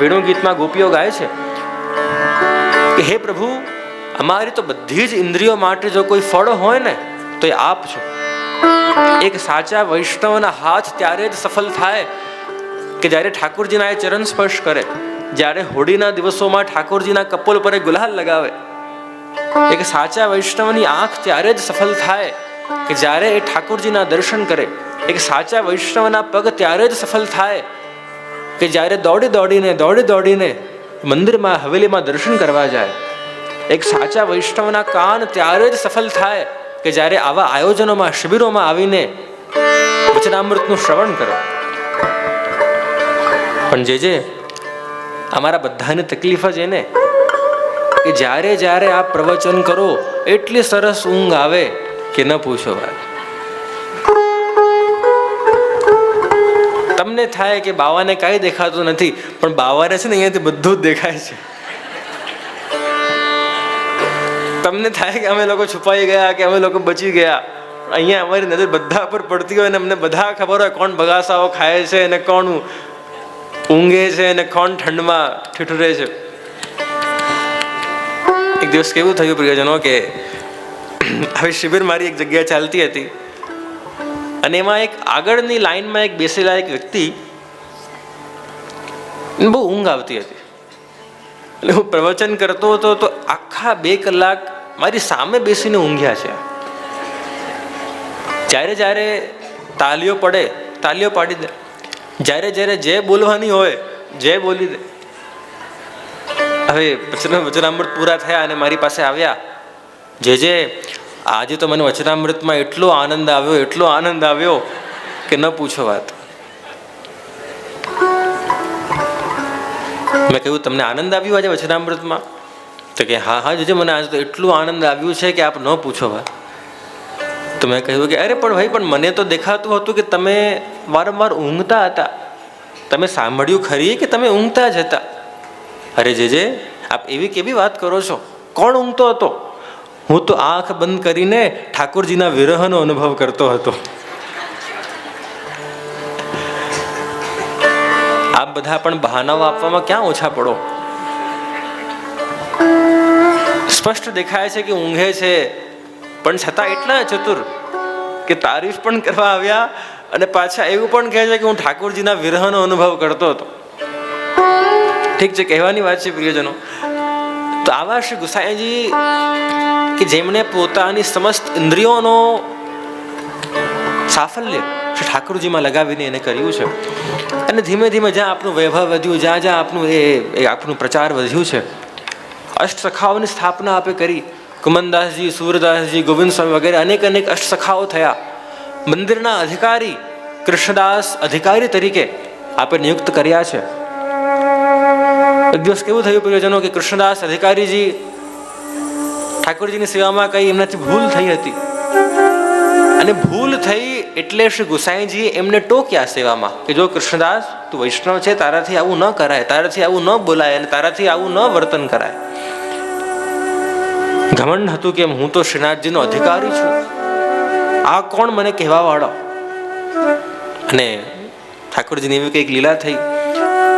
વેણુ ગીતમાં ગોપીઓ ગાય છે કે હે પ્રભુ, અમારી તો બધી જ ઇન્દ્રિયો માટે જો કોઈ ફળ હોય ને તો એ આપ છો. એક સાચા વૈષ્ણવના હાથ ત્યારે જ સફળ થાય કે જ્યારે ઠાકોરજીના એ ચરણ સ્પર્શ કરે, જ્યારે હોળીના દિવસોમાં ઠાકોરજીના કપોલ પર ગુલાલ લગાવે. એક સાચા વૈષ્ણવની આંખ ત્યારે જ સફળ થાય કે જ્યારે એ ઠાકોરજીના દર્શન કરે. એક સાચા વૈષ્ણવના પગ ત્યારે જ સફળ થાય કે જ્યારે દોડી દોડીને મંદિરમાં હવેલીમાં દર્શન કરવા જાય. એક સાચા વૈષ્ણવના કાન ત્યારે જ સફળ થાય કે જ્યારે આવા આયોજનોમાં, શિબિરોમાં આવીને વચનામૃતનું શ્રવણ કરે. પણ જે અમારા બધાની તકલીફ જ એને કે જ્યારે જ્યારે આપ પ્રવચન કરો એટલી સરસ ઊંઘ આવે કે ન પૂછો વાત. તમને થાય કે બાવાને કાંઈ દેખાતું નથી, પણ બાવાને છે ને અહીંયાથી બધું જ દેખાય છે. તમને થાય કે અમે લોકો છુપાઈ ગયા, કે અમે લોકો બચી ગયા. અહીંયા અમારી નજર બધા પર પડતી હોય ને અમને બધા ખબર હોય કોણ બગાસાઓ ખાય છે અને કોણ ઊંઘે છે અને કોણ ઠંડમાં ઠીઠુરે છે. એક દિવસ કેવું થયું પ્રિયજનો કે હવે શિબિર મારી એક જગ્યાએ ચાલતી હતી અને એમાં એક આગળની લાઈનમાં એક બેસેલા એક વ્યક્તિ, બહુ ઊંઘ આવતી હતી. એટલે હું પ્રવચન કરતો હતો તો આખા 2 કલાક મારી સામે બેસીને ઊંઘ્યા છે. જ્યારે જ્યારે તાલીઓ પડે તાલીઓ પાડી દે, જ્યારે જ્યારે જે બોલવાની હોય જે બોલી દે. હવે વચનામૃત પૂરા થયા અને મારી પાસે આવ્યા. જે આજે તો મને વચનામૃતમાં એટલો આનંદ આવ્યો કે ન પૂછો વાત. મેં કહ્યું તમને આનંદ આવ્યો આજે વચનામૃતમાં? તો કે હા જોજે મને આજે તો એટલું આનંદ આવ્યું છે કે આપ ન પૂછો વાત. તો મેં કહ્યું કે અરે પણ ભાઈ, પણ મને તો દેખાતું હતું કે તમે વારંવાર ઊંઘતા હતા. તમે સાંભળ્યું ખરી કે તમે ઊંઘતા જ હતા? અરે જે આપ એવી કેવી વાત કરો છો? કોણ ઊંઘતો હતો? હું તો આંખ બંધ કરીને ઠાકોરજીના વિરહનો અનુભવ કરતો હતો. આપ બધા પણ બહાનાઓ આપવામાં ક્યાં ઓછા પડો. સ્પષ્ટ દેખાય છે કે ઊંઘે છે, પણ છતાં એટલા ચતુર કે તારીફ પણ કરવા આવ્યા અને પાછા એવું પણ કહે છે કે હું ઠાકોરજીના વિરહનો અનુભવ કરતો હતો. ઠીક છે, કહેવાની વાત છે પ્રિયજનો. તો આવા શ્રી ગુસાઈજી કે જેમણે પોતાની સમસ્ત ઇન્દ્રિયોનો સાફલ્ય શ્રી ઠાકોરજીમાં લગાવીને એને કર્યું છે. અને ધીમે ધીમે જ્યાં આપનું વૈભવ વધ્યું, જ્યાં આપનું આપનું પ્રચાર વધ્યું છે, અષ્ટ સખાઓની સ્થાપના આપે કરી. કુમનદાસજી, સુરદાસજી, ગોવિંદ સ્વામી વગેરે અનેક અષ્ટ સખાઓ થયા. મંદિરના અધિકારી કૃષ્ણદાસ અધિકારી તરીકે આપે નિયુક્ત કર્યા છે. એક દિવસ કેવું થયું પ્રિયજનો કે કૃષ્ણદાસ અધિકારીજી ઠાકોરજીની સેવામાં કઈ એમનાથી ભૂલ થઈ હતી અને ભૂલ થઈ એટલે શ્રી ગુસાઈજી એમને ટોક્યા સેવામાં કે જો કૃષ્ણદાસ, તું વૈષ્ણવ છે, તારાથી આવું ન કરાય, તારાથી આવું ન બોલાય અને તારાથી આવું ન વર્તન કરાય. ઘમંડ હતું કે હું તો શ્રીનાથજીનો અધિકારી છું, આ કોણ મને કહેવા વાળો? અને ઠાકોરજીની એવી કંઈક લીલા થઈ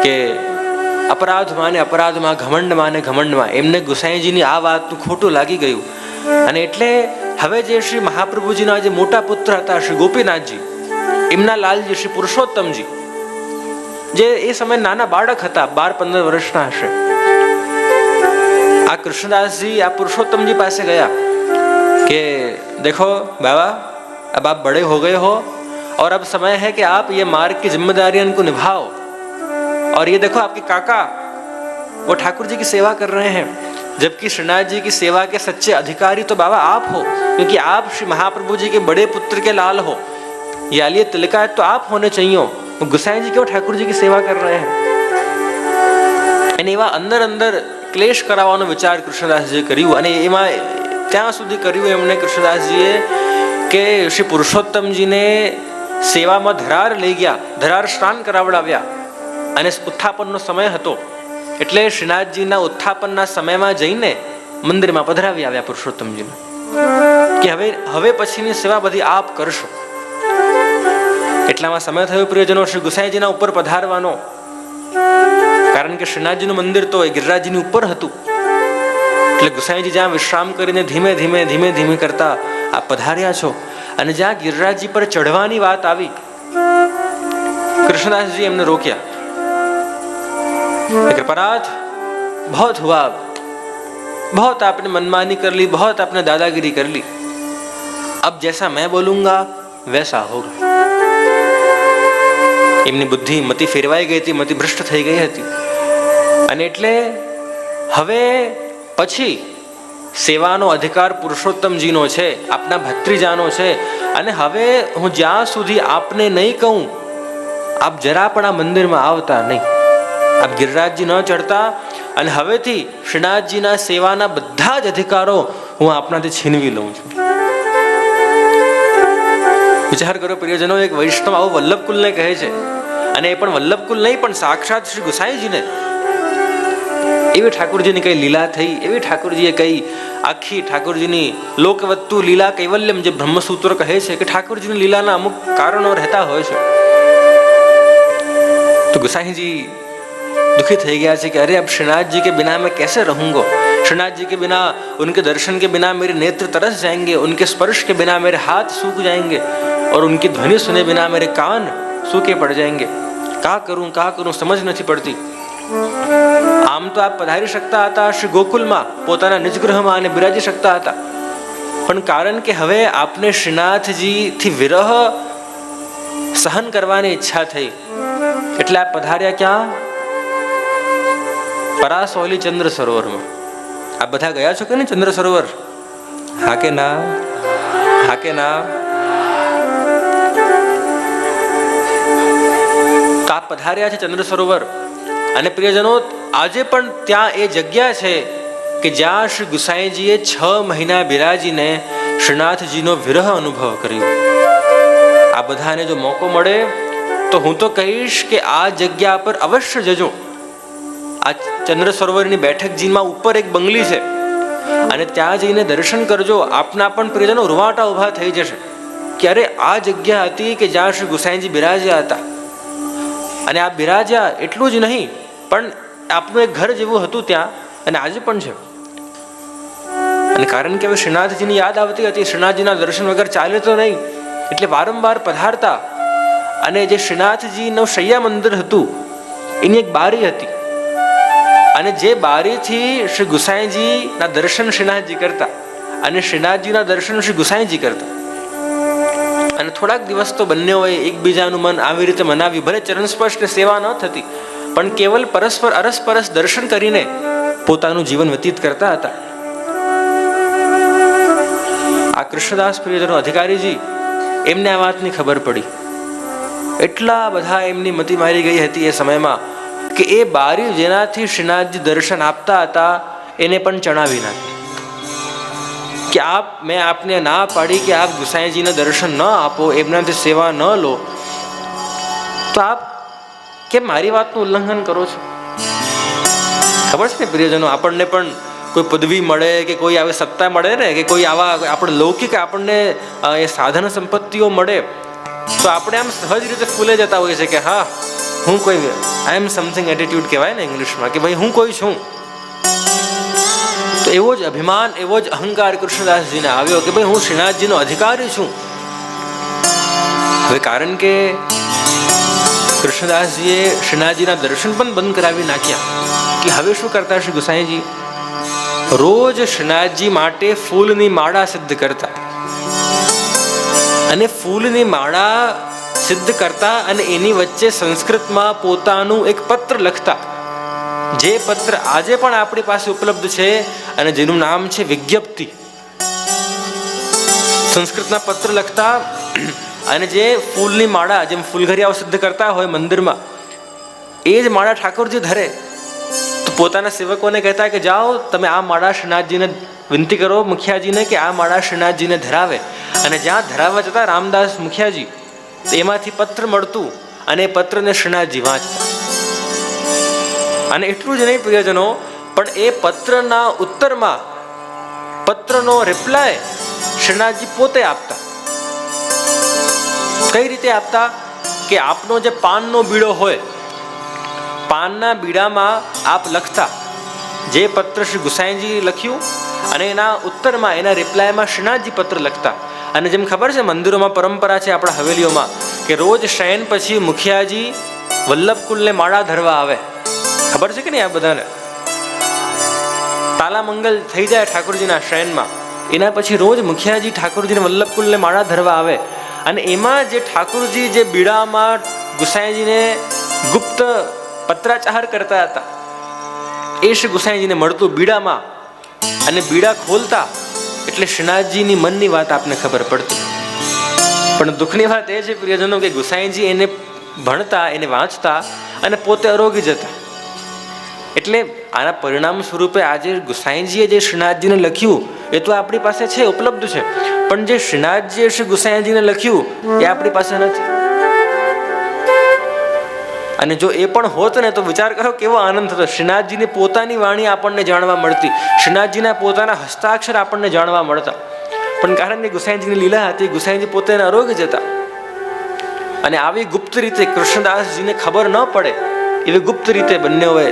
કે અપરાધમાં ને અપરાધમાં, ઘમંડમાં ને ઘમંડમાં એમને ગુસાઈજીની આ વાતનું ખોટું લાગી ગયું. અને એટલે હવે જે શ્રી મહાપ્રભુજીના જે મોટા પુત્ર હતા શ્રી ગોપીનાથજી, એમના લાલજી શ્રી પુરુષોત્તમજી, જે એ સમયે નાના બાળક હતા, 12-15 વર્ષના હશે, આ કૃષ્ણદાસજી આ પુરુષોત્તમજી પાસે ગયા कि देखो बाबा, अब आप बड़े हो गए हो और अब समय है कि आप ये मार्ग की जिम्मेदारी इनको निभाओ. और ये देखो आपके काका वो ठाकुर जी की सेवा कर रहे हैं, जबकि श्रीनाथ जी की सेवा के सच्चे अधिकारी तो बाबा आप हो, क्योंकि आप श्री महाप्रभु जी के बड़े पुत्र के लाल हो. ये आलिया तिलकायत तो आप होने चाहिए. गुसाई जी क्यों ठाकुर जी की सेवा कर रहे हैं? અને એવા અંદર અંદર ક્લેશ કરાવવાનો વિચાર કૃષ્ણદાસજીએ કર્યું. અને એમાં ત્યાં સુધી કર્યું એમણે કૃષ્ણદાસજીએ કે શ્રી પુરુષોત્તમજીને સેવામાં ધરાર લઈ ગયા, ધરાર સ્નાન કરાવડાવ્યા. અને ઉત્થાપનનો સમય હતો એટલે શ્રીનાથજીના ઉત્થાપનના સમયમાં જઈને મંદિરમાં પધરાવી આવ્યા પુરુષોત્તમજીને કે હવે પછીની સેવા બધી આપ કરશો. એટલામાં સમય થયો પ્રિયજનો શ્રી ગુસાઈજીના ઉપર પધારવાનો. કારણ કે શ્રીનાથજીનું મંદિર તો એ ગિરિરાજજીની ઉપર હતું, એટલે ગુસાઈજી જ્યાં વિશ્રામ કરીને ધીમે ધીમે ધીમે ધીમે કરતા આ પધાર્યા છો, અને જ્યાં ગિરિરાજજી પર ચઢવાની વાત આવી, कृष्णदास जी हमने रोकिया, कृपराज बहुत हुआ, बहुत आपने मनमानी कर ली, बहुत आपने दादागिरी कर ली, अब जैसा मैं बोलूंगा वैसा होगा। એમની બુદ્ધિ મતિ ફેરવાઈ ગઈ હતી, મતિ ભ્રષ્ટ થઈ ગઈ હતી, અને એટલે હવે પછી સેવાનો અધિકાર પુરુષોત્તમજીનો છે, આપના ભત્રીજાનો છે, અને હવે હું જ્યાં સુધી આપને નહીં કહું, આપ જરા પણ આ મંદિરમાં આવતા નહીં, આપ ગિરિરાજજી ન ચડતા, અને હવેથી શ્રીનાથજીના સેવાના બધા જ અધિકારો હું આપનાથી છીનવી લઉં છું। વિચાર કરો પ્રિયજનો, એક વૈષ્ણવ આવું વલ્લભકુલને કહે છે, અને એ પણ વલ્લભકુલ નહીં પણ સાક્ષાત શ્રી ગુસાઈજીને। એવી ઠાકોરજીની કઈ લીલા થઈ, એવી ઠાકોરજીએ કઈ આખી ઠાકોરજીની લોકવત્તુ લીલા કૈવલ્યમ, જે બ્રહ્મસૂત્ર કહે છે કે ઠાકોરજીની લીલાના અમુક કારણો રહેતા હોય છે। तो गुसाई जी दुखी થઈ ગયા છે કે अरे अब श्रीनाथ जी के बिना मैं कैसे रहूंगा, श्रीनाथ जी के बिना, उनके दर्शन के बिना मेरे नेत्र तरस जाएंगे, उनके स्पर्श के बिना मेरे हाथ सूख जाएंगे, और उनकी ध्वनि सुने बिना मेरे कान सूखे पड़ जाएंगे। क्या करूं समझ નથી પડતી। આમ તો આપ પધારી શકતા હતા શ્રી ગોકુલમાં, પોતાના નિજગૃહમાં, અને બિરાજી શકતા હતા, પણ કારણ કે હવે આપને શ્રીનાથજીથી વિરહ સહન કરવાની ઈચ્છા થઈ, એટલે આપ પધાર્યા ક્યાં? પરાસોલી ચંદ્ર સરોવરમાં। આપ બધા ગયા છો કે નહીં ચંદ્ર સરોવર? હા કે ના? હા કે ના? તો આપ પધાર્યા છે ચંદ્ર સરોવર, અને પ્રિયજનો આજે પણ ત્યાં એ જગ્યા છે કે જ્યાં શ્રી ગુસાઈજીએ 6 મહિના બિરાજીને શ્રીનાથજીનો વિરહ અનુભવ કર્યો। આ બધાને જો મોકો મળે તો હું તો કહીશ કે આ જગ્યા પર અવશ્ય જજો। આ ચંદ્ર સરોવરની બેઠકજીમાં ઉપર એક બંગલી છે, અને ત્યાં જઈને દર્શન કરજો। આપના પણ પ્રિયજનો રૂવાટા ઉભા થઈ જશે કે અરે આ જગ્યા હતી કે જ્યાં શ્રી ગુસાઈજી બિરાજ્યા હતા, અને આ બિરાજ્યા એટલું જ નહીં પણ આપનું એક ઘર જેવું હતું ત્યાં, અને આજે પણ છે। અને કારણ કે હવે શ્રીનાથજીની યાદ આવતી હતી, શ્રીનાથજીના દર્શન વગર ચાલે તો નહીં, એટલે વારંવાર પધારતા, અને જે શ્રીનાથજીનું શૈયા મંદિર હતું એની એક બારી હતી, અને જે બારીથી શ્રી ગુસાઈજીના દર્શન શ્રીનાથજી કરતા, અને શ્રીનાથજીના દર્શન શ્રી ગુસાઈજી કરતા, અને થોડાક દિવસ તો બંનેઓએ એકબીજાનું મન આવી રીતે મનાવ્યું। ભલે ચરણ સ્પર્શ ને સેવા ન થતી, પણ કેવલ પરસ્પર અરસપરસ દર્શન કરીને પોતાનું જીવન વ્યતીત કરતા હતા। આ કૃષ્ણદાસ પ્રિયજનો અધિકારીજી, એમને આ વાતની ખબર પડી, એટલા બધા એમની મતિ મારી ગઈ હતી એ સમયમાં કે એ બારી જેનાથી શ્રીનાથજી દર્શન આપતા હતા એને પણ ચણાવી નાખી કે મેં આપને ના પાડી કે આપ ગુસાઈજીને દર્શન ન આપો, એમનાથી સેવા ન લો, તો આપ કેમ મારી વાતનું ઉલ્લંઘન કરો છો? ખબર છે ને પ્રિયજનો, આપણને પણ કોઈ પદવી મળે કે કોઈ આવી સત્તા મળે ને, કે કોઈ આવા આપણે લૌકિક આપણને એ સાધન સંપત્તિઓ મળે, તો આપણે આમ સહજ રીતે ફૂલે જતા હોઈએ છીએ કે હા હું કોઈ, આઈ એમ સમથિંગ એટીટ્યુડ કહેવાય ને ઇંગ્લિશમાં, કે ભાઈ હું કોઈ છું। તો એવો જ અભિમાન, એવો જ અહંકાર કૃષ્ણદાસજીને આવ્યો કે ભાઈ હું શ્રીનાથજીનો અધિકારી છું। હવે કારણ કે કૃષ્ણદાસજીએ શ્રીનાથજીના દર્શન પણ બંધ કરાવી નાખ્યા, કે હવે શું કરતા શ્રી ગુસાઈજી? રોજ શ્રીનાથજી માટે ફૂલની માળા સિદ્ધ કરતા, અને ફૂલની માળા સિદ્ધ કરતા, અને એની વચ્ચે સંસ્કૃતમાં પોતાનું એક પત્ર લખતા, જે પત્ર આજે પણ આપણી પાસે ઉપલબ્ધ છે, અને જેનું નામ છે વિજ્ઞપ્તિ। સંસ્કૃતના પત્ર લખતા, અને જે ફૂલની માળા, જેમ ફૂલઘરિયાઓ સિદ્ધ કરતા હોય મંદિરમાં, એ જ માળા ઠાકોરજી ધરે, તો પોતાના સેવકોને કહેતા કે જાઓ તમે આ માળા શ્રીનાથજીને વિનંતી કરો, મુખિયાજીને, કે આ માળા શ્રીનાથજીને ધરાવે। અને જ્યાં ધરાવવા જતા રામદાસ મુખિયાજી, એમાંથી પત્ર મળતું, અને એ પત્રને શ્રીનાથજી વાંચતા। અને એટલું જ નહીં પ્રિયજનો, પણ એ પત્રના ઉત્તરમાં પત્રનો રિપ્લાય શ્રીનાથજી પોતે આપતા। કઈ રીતે આપતા? કે આપનો જે પાનનો બીડો હોય, પાનના બીડામાં આપ લખતા જે પત્ર શ્રી ગુસાઈજી લખ્યું અને એના ઉત્તરમાં એના રિપ્લાયમાં શ્રીનાથજી પત્ર લખતા. અને જેમ ખબર છે મંદિરોમાં પરંપરા છે આપણા હવેલીઓમાં કે રોજ શયન પછી મુખિયાજી વલ્લભકુલને માળા ધરવા આવે. ખબર છે કે નહીં આ બધાને? તાલામંગલ થઈ જાય ઠાકોરજીના શયનમાં, એના પછી રોજ મુખિયાજી ઠાકોરજીને વલ્લભકુલને માળા ધરવા આવે. અને એમાં જે ઠાકોરજી જે બીડામાં ગુસાઈજીને ગુપ્ત પત્રાચાર કરતા હતા એ શ્રી ગુસાઈજીને મળતું બીડામાં, અને બીડા ખોલતા એટલે શ્રીનાથજીની મનની વાત આપને ખબર પડતી. પણ દુઃખની વાત એ છે પ્રિયજનો કે ગુસાઈજી એને ભણતા, એને વાંચતા અને પોતે અરોગી જતા. એટલે આના પરિણામ સ્વરૂપે આજે ગુસાઈજીએ જે શ્રીનાથજીને લખ્યું એ તો આપણી પાસે છે, ઉપલબ્ધ છે, પણ જે શ્રીનાથજીએ શ્રી ગુસાઈજીને લખ્યું એ આપણી પાસે નથી. અને જો એ પણ હોત ને તો વિચાર કરો કેવો આનંદ થતો. શ્રીનાથજીની પોતાની વાણી આપણને જાણવા મળતી, શ્રીનાથજીના પોતાના હસ્તાક્ષર આપણને જાણવા મળતા. પણ કારણ કે ગુસાઈજીની લીલા હતી, ગુસાઈજી પોતે આરોગ્ય જતા અને આવી ગુપ્ત રીતે કૃષ્ણદાસજીને ખબર ન પડે એવી ગુપ્ત રીતે બંનેઓએ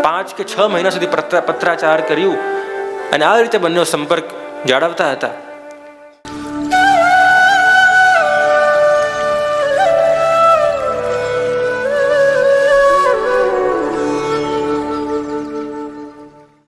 5 કે 6 મહિના સુધી પત્રાચાર કર્યું અને આ રીતે બંને સંપર્ક જાળવતા હતા.